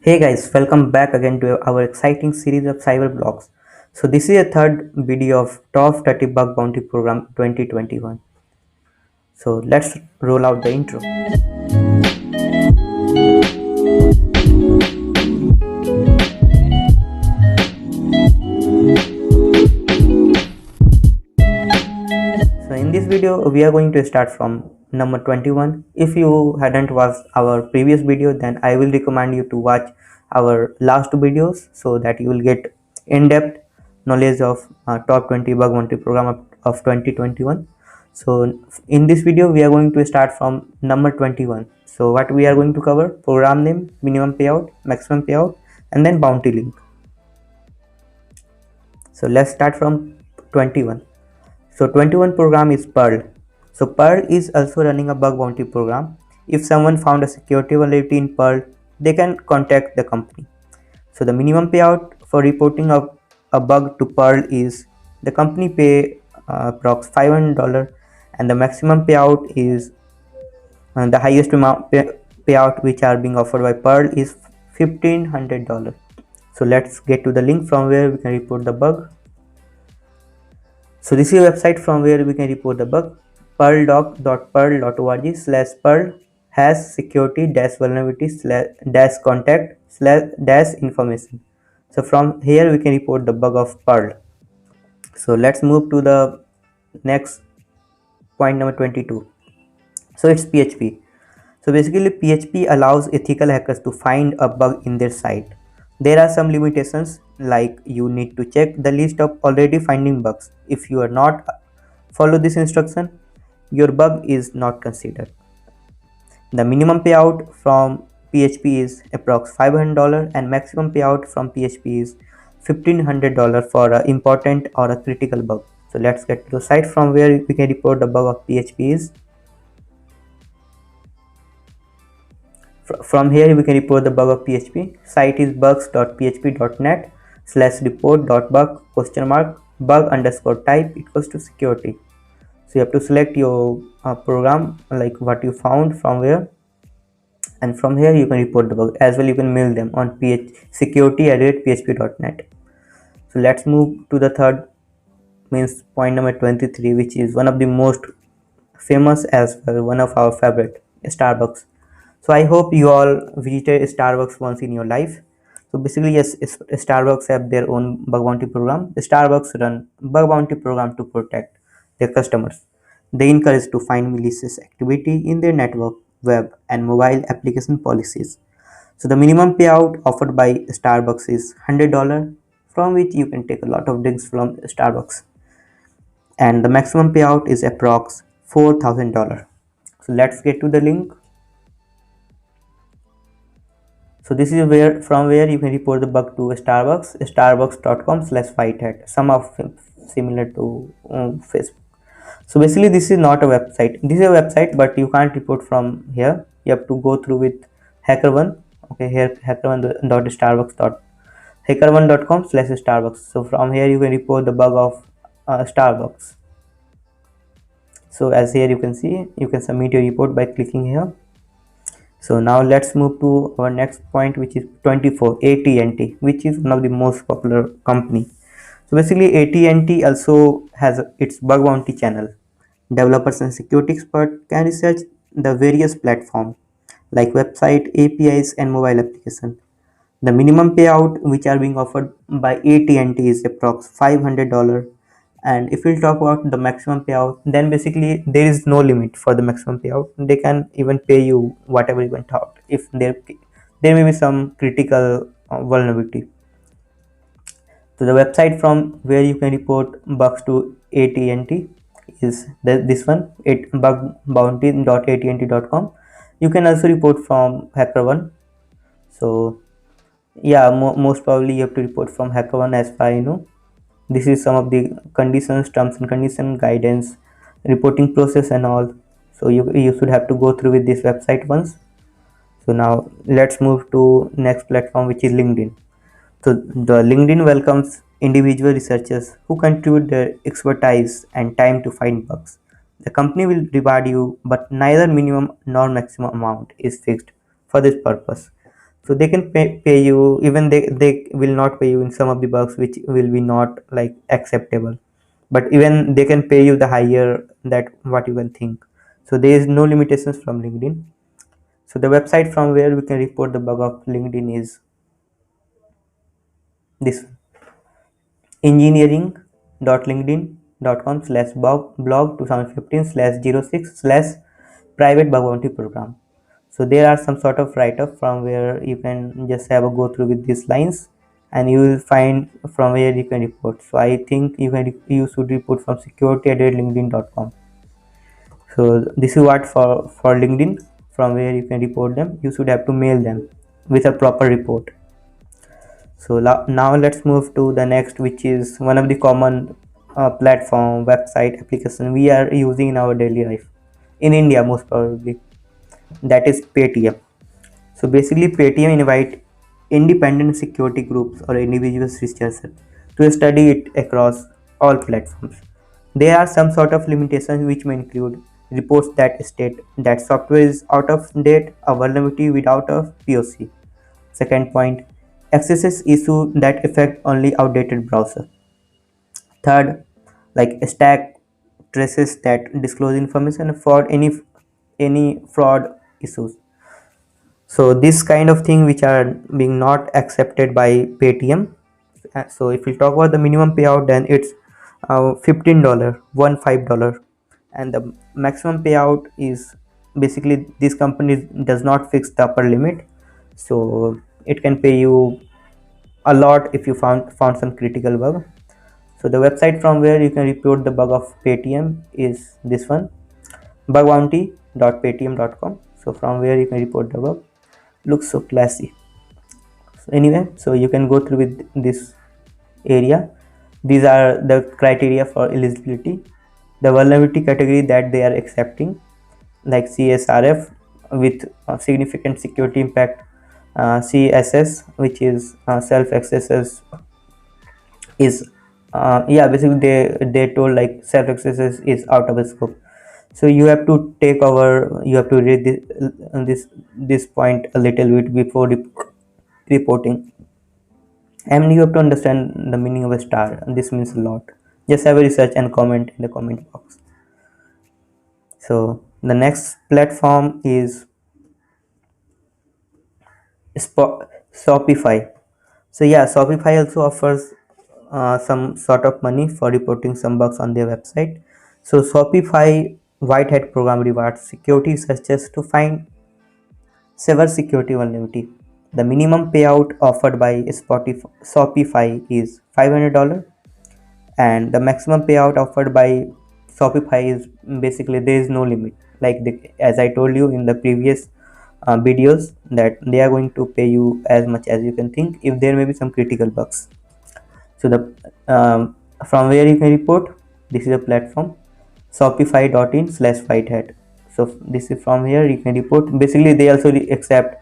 Hey guys, welcome back again to our exciting series of cyber blogs. So this is a third video of top 30 bug bounty program 2021. So let's roll out the intro. So in this video we are going to start from number 21. If you hadn't watched our previous video, then I will recommend you to watch our last two videos so that you will get in-depth knowledge of top 20 bug bounty program of 2021. So in this video we are going to start from number 21. So what we are going to cover: program name, minimum payout, maximum payout, and then bounty link. So let's start from 21. So 21 program is Pearl. So Pearl is also running a bug bounty program. If someone found a security vulnerability in Pearl, they can contact the company. So the minimum payout for reporting a bug to Pearl is the company pay approx $500, and the maximum payout is the highest amount payout which are being offered by Pearl is $1,500. So let's get to the link from where we can report the bug. So this is a website from where we can report the bug: pearldoc.pearl.org/pearl has security dash vulnerability dash contact dash information. So from here we can report the bug of Pearl. So let's move to the next point, number 22. So it's PHP. So basically PHP allows ethical hackers to find a bug in their site. There are some limitations, like you need to check the list of already finding bugs. If you are not follow this instruction, your bug is not considered. The minimum payout from PHP is approx $500 and maximum payout from PHP is $1,500 for an important or a critical bug. So let's get to the site from where we can report the bug of PHP is. From here we can report the bug of PHP. Site is bugs.php.net/report.bug bug_type equals to security. So you have to select your program, like what you found from where, and from here you can report the bug. As well, you can mail them on security@php.net. So let's move to the third, means point number 23, which is one of the most famous as well, one of our favorite, Starbucks. So I hope you all visited Starbucks once in your life. So basically, yes, Starbucks have their own bug bounty program. Starbucks run bug bounty program to protect their customers. They encourage to find malicious activity in their network, web, and mobile application policies. So the minimum payout offered by Starbucks is $100, from which you can take a lot of drinks from Starbucks, and the maximum payout is approx $4,000. So let's get to the link. So this is where from where you can report the bug to Starbucks, starbucks.com/whitehat, some of similar to Facebook. So basically this is not a website. This is a website, but you can't report from here. You have to go through with HackerOne. Okay, here hackerone.starbucks.hackerone.com/starbucks. So from here you can report the bug of Starbucks. So as here you can see, you can submit your report by clicking here. So now let's move to our next point, which is 24, AT&T, which is one of the most popular company. So basically AT&T also has its bug bounty channel. Developers and security experts can research the various platforms like website, APIs, and mobile application. The minimum payout which are being offered by AT&T is approx $500, and if we'll talk about the maximum payout, then basically there is no limit for the maximum payout. They can even pay you whatever you want out if there may be some critical vulnerability. So the website from where you can report bugs to AT&T is this one, bugbounty.att.com. You can also report from HackerOne. So yeah, most probably you have to report from HackerOne, as far I know. This is some of the conditions, terms and condition, guidance, reporting process and all. So you should have to go through with this website once. So now let's move to next platform, which is LinkedIn. So the LinkedIn welcomes individual researchers who contribute their expertise and time to find bugs. The company will reward you, but neither minimum nor maximum amount is fixed for this purpose. So they can pay you, even they will not pay you in some of the bugs which will be not like acceptable, but even they can pay you the higher that what you can think. So there is no limitations from LinkedIn. So the website from where we can report the bug of LinkedIn is this: engineering.linkedin.com/blog 2015/06/private bug bounty program. So there are some sort of write-up from where you can just have a go through with these lines, and you will find from where you can report. So I think you should report from security@linkedin.com. So this is what for LinkedIn, from where you can report them. You should have to mail them with a proper report. So now let's move to the next, which is one of the common platform, website, application we are using in our daily life in India most probably. That is Paytm. So basically Paytm invite independent security groups or individual researchers to study it across all platforms. There are some sort of limitations which may include reports that state that software is out of date, a vulnerability without a POC. Second point, accesses issue that affect only outdated browser. Third, like stack traces that disclose information for any fraud issues. So this kind of thing which are being not accepted by Paytm. So if we talk about the minimum payout, then it's $15, $15, and the maximum payout is basically this company does not fix the upper limit. So it can pay you a lot if you found some critical bug. So the website from where you can report the bug of Paytm is this one, bugbounty.paytm.com. So from where you can report the bug. Looks so classy. So anyway, so you can go through with this area. These are the criteria for eligibility, the vulnerability category that they are accepting, like CSRF with significant security impact, CSS, which is self accesses, is yeah, basically they told like self accesses is out of scope. So you have to you have to read this point a little bit before reporting, and you have to understand the meaning of a star. This means a lot. Just have a research and comment in the comment box. So the next platform is Shopify. So yeah, Shopify also offers some sort of money for reporting some bugs on their website. So Shopify white hat program rewards security researchers to find severe security vulnerability. The minimum payout offered by Shopify is $500, and the maximum payout offered by Shopify is basically there is no limit. Like as I told you in the previous videos, that they are going to pay you as much as you can think if there may be some critical bugs. So the from where you can report, this is a platform, shopify.in/whitehat. So this is from here you can report. Basically they also accept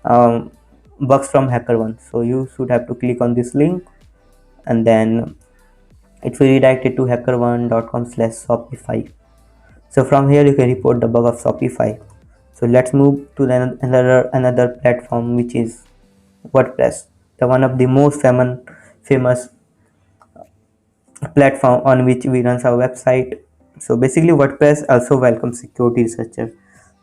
bugs from HackerOne. So you should have to click on this link, and then it will redirect it to hackerone.com/shopify. So from here you can report the bug of Shopify. So let's move to another platform, which is WordPress, the one of the most famous platform on which we run our website. So basically WordPress also welcomes security researchers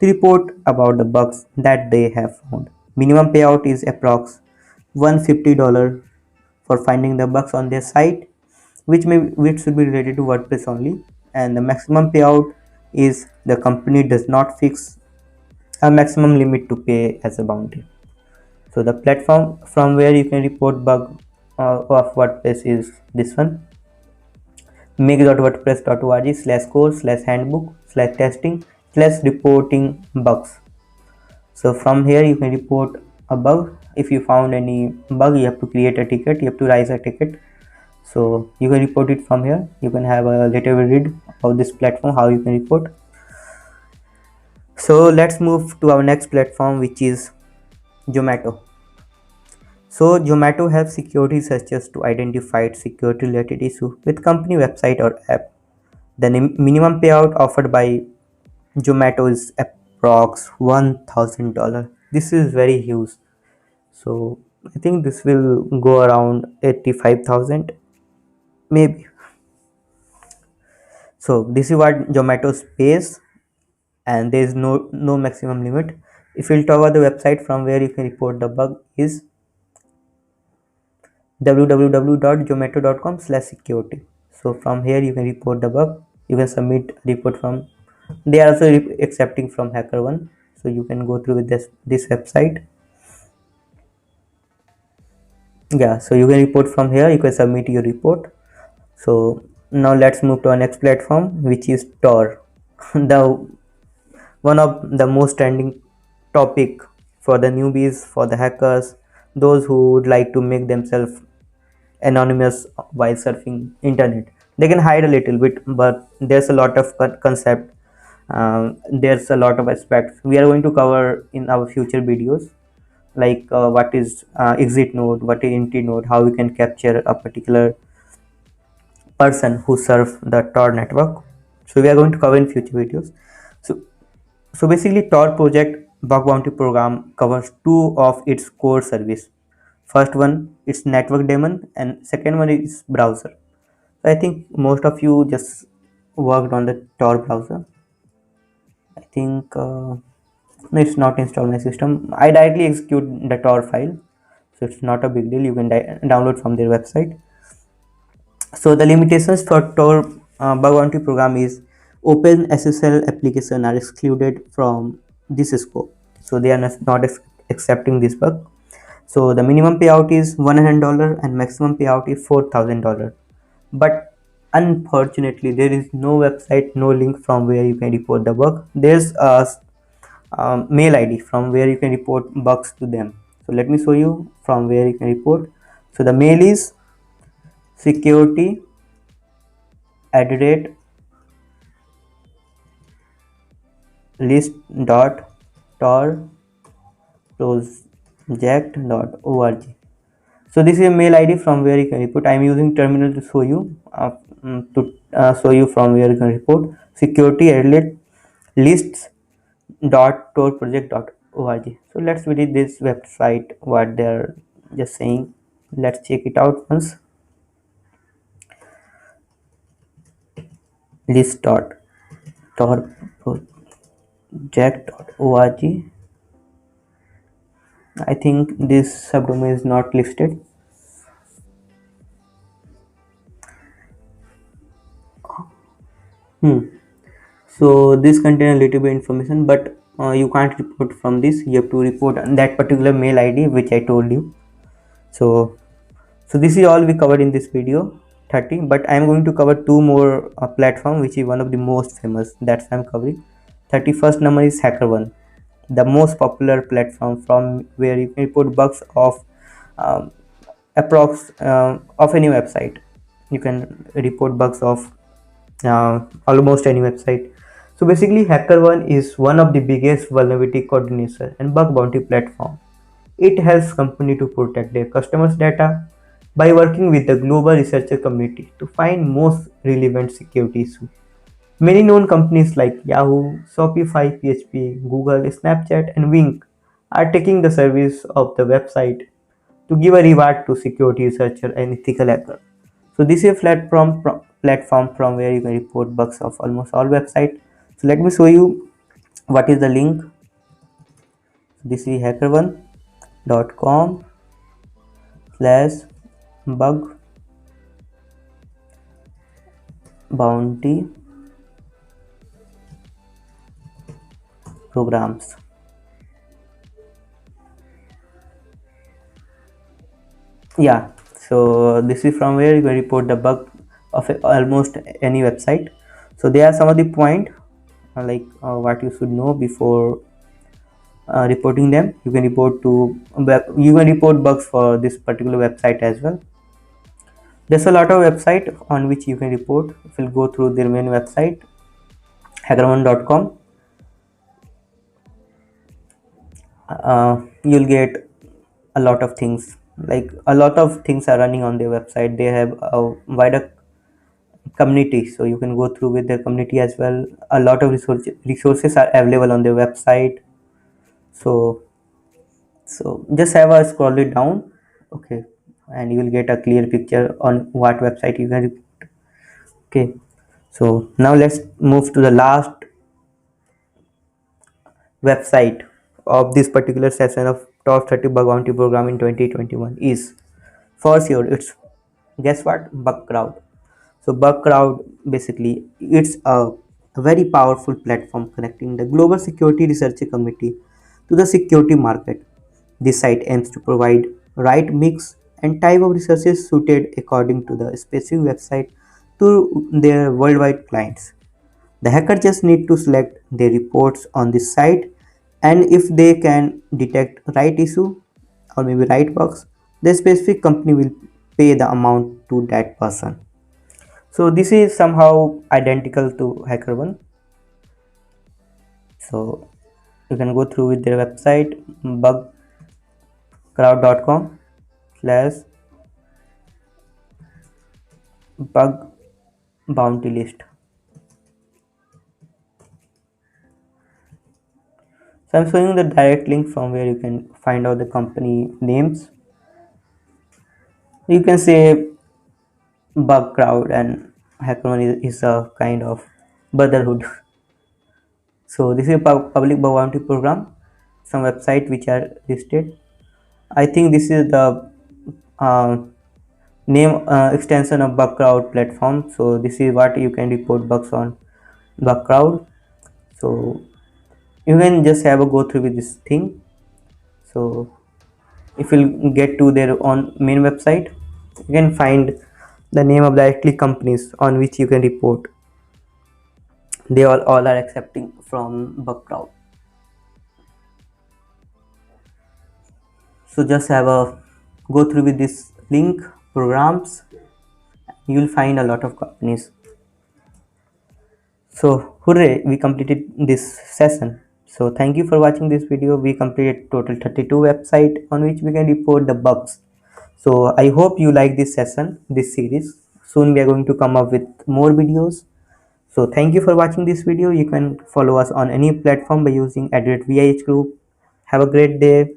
to report about the bugs that they have found. Minimum payout is approx $150 for finding the bugs on their site, which should be related to WordPress only, and the maximum payout is the company does not fix a maximum limit to pay as a bounty. So the platform from where you can report bug of WordPress is this one, make.wordpress.org/course/handbook/testing/reporting bugs. So from here you can report a bug. If you found any bug, you have to create a ticket, you have to raise a ticket. So you can report it from here. You can have a little read about this platform, how you can report. So let's move to our next platform, which is Zomato. So Zomato helps security researchers to identify security related issues with company website or app. The minimum payout offered by Zomato is approx $1,000. This is very huge. So I think this will go around 85,000 maybe. So this is what Zomato pays, and there is no maximum limit. If you'll talk about the website from where you can report the bug is www.zomato.com/security. So from here you can report the bug. You can submit a report from. They are also accepting from HackerOne, so you can go through with this website. Yeah, so you can report from here. You can submit your report. So now let's move to our next platform, which is Tor. The one of the most trending topic for the newbies, for the hackers, those who would like to make themselves anonymous while surfing internet. They can hide a little bit, but there's a lot of concept. There's a lot of aspects we are going to cover in our future videos, like what is exit node, what is entry node, how we can capture a particular person who serve the Tor network. So we are going to cover in future videos. So basically Tor project bug bounty program covers two of its core service. First one is network daemon and second one is browser. So I think most of you just worked on the Tor browser. I think no, it's not installed my system. I directly execute the Tor file, so it's not a big deal. You can download from their website. So the limitations for Tor bug bounty program is open SSL application are excluded from this scope. So they are not accepting this bug. So the minimum payout is $100 and maximum payout is $4,000. But unfortunately, there is no website, no link from where you can report the bug. There's a mail ID from where you can report bugs to them. So let me show you from where you can report. So the mail is security @ list.torproject.org. So this is a mail ID from where you can report. I am using terminal to show you from where you can report security @ lists.torproject.org. So let's visit this website what they're just saying. Let's check it out once. list.torproject.org. I think this subdomain is not listed. So this contains a little bit information, but you can't report from this. You have to report on that particular mail ID which I told you. So this is all we covered in this video 30, but I am going to cover two more platform which is one of the most famous. That's I'm covering. 31st number is HackerOne, the most popular platform from where you can report bugs of um, of any website. You can report bugs of almost any website. So basically HackerOne is one of the biggest vulnerability coordination and bug bounty platform. It helps company to protect their customers data by working with the global researcher community to find most relevant security issues. Many known companies like Yahoo, Shopify, PHP, Google, Snapchat, and Wink are taking the service of the website to give a reward to security researcher and ethical hacker. So this is a platform from where you can report bugs of almost all websites. So let me show you what is the link. This is hackerone.com/bug bounty programs. Yeah, so this is from where you can report the bug of almost any website. So there are some of the point what you should know before reporting them. You can report bugs for this particular website as well. There's a lot of website on which you can report. If you go through their main website hackerone.com, you'll get a lot of things. Like a lot of things are running on their website. They have a wider community, so you can go through with their community as well. A lot of resources are available on their website. So So just have a scroll it down, okay, and you will get a clear picture on what website you can. Okay, so now let's move to the last website of this particular session of top 30 bug bounty program in 2021 is, for sure, it's, guess what, Bugcrowd. So Bugcrowd, basically it's a very powerful platform connecting the global security research community to the security market. This site aims to provide right mix and type of resources suited according to the specific website to their worldwide clients. The hacker just need to select their reports on this site, and if they can detect right issue or maybe right bugs, the specific company will pay the amount to that person. So this is somehow identical to HackerOne. So you can go through with their website, bugcrowd.com slash bug bounty list. So I'm showing the direct link from where you can find out the company names. You can say Bug Crowd and HackerOne is a kind of brotherhood. So this is a public bug bounty program. Some website which are listed. I think this is the uh, name extension of Bug Crowd platform. So this is what you can report bugs on Bug Crowd. So you can just have a go through with this thing. So if you get to their own main website, you can find the name of directly companies on which you can report. They all are accepting from Bugcrowd. So just have a go through with this link programs. You will find a lot of companies. So hooray, we completed this session. So thank you for watching this video. We completed total 32 website on which we can report the bugs. So I hope you like this session, this series. Soon we are going to come up with more videos. So thank you for watching this video. You can follow us on any platform by using @VIH group. Have a great day.